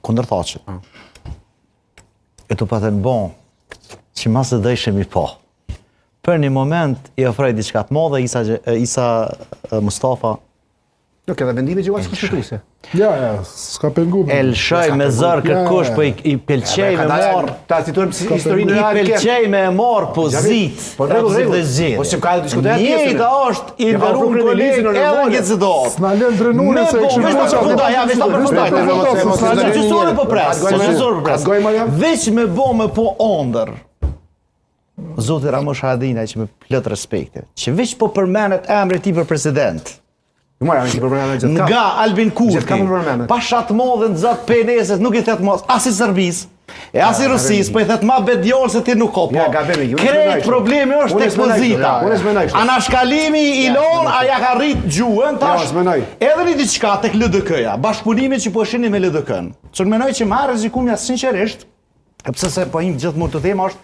kundërthaçit. E të patën bon, që mas të dëshemi po. Për një moment i ofroj diçka të madhe Isa Mustafa. Jo, këta vendime që uaqë kushtetuese. Ja, s'ka pengu. E lëshoj me zërë kërkush, po i pelqej me marë. Ta situojmë si historinë I pelqej me marë pozit. Po rregull. Po se ka diskutuar Njëjta është i ndërruar kolegë edhe në Gjezdor. S'na lën drenune se Veç me bo me po ondër. Zoti Ramush Haradinaj që me plot respekte, që veç po përmenet emri ti për president. Nga Albin Kurti, pashat modhe në zatë PNS-et nuk i thetë mos, as i Serbis, e as i Rusis, po i thetë ma bedjolë se ti nuk ko, po. Krejt problemi është tek pozita. Anashkalimi i lon, a ja ka rrit gjuhën, tash, edhe një diçka tek LDK-ja, bashkëpunimit që po shini me LDK-n. Që në menoj që ma rezikumja sinqerisht, pëse se po im gjithë mund të thema është,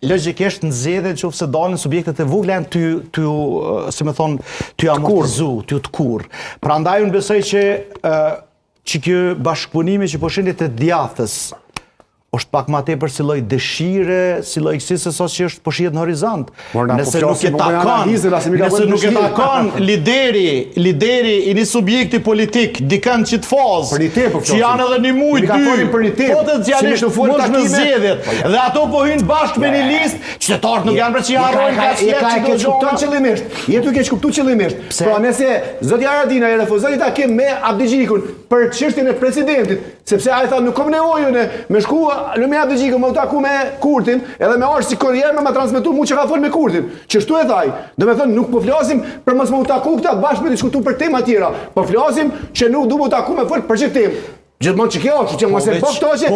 logjikisht në zgjedhje nëse dalin subjektet e vogla si më thon, ty amortizu, ty të kurr. Prandaj unë besoj që kjo bashkëpunimi që po shenit të djathës është pak ma tepër si lloj dëshire, si lloj kësaj se sa që është po shihet në horizont. Nëse nuk e takon lideri i një subjekti politik dikën që të fazë, që janë edhe një muj, dy, potencialisht mund në zgjedhjet, dhe ato po hynë bashkë me një listë, qytetarët nuk janë për që harrojnë ka jetu ke kuptuar qëllimisht. Pra nëse zoti Haradinaj refuzoi takim me Abdigjikun për çështjen e presidentit, sepse ai tha nuk kam nevojë me shkua Lumi Abdigjikun më u taku me Kurtin, edhe me arsh si kurrier me transmetu mu që ka fol me Kurtin. Që shtu e thaj. Do me thënë nuk po flasim për mos më u taku këta bashkë me diskutu për tema tjera. Po flasim që nuk du më u taku me fol për çfarë temë. Gjithmonë që kjo, që mos e bëj këto që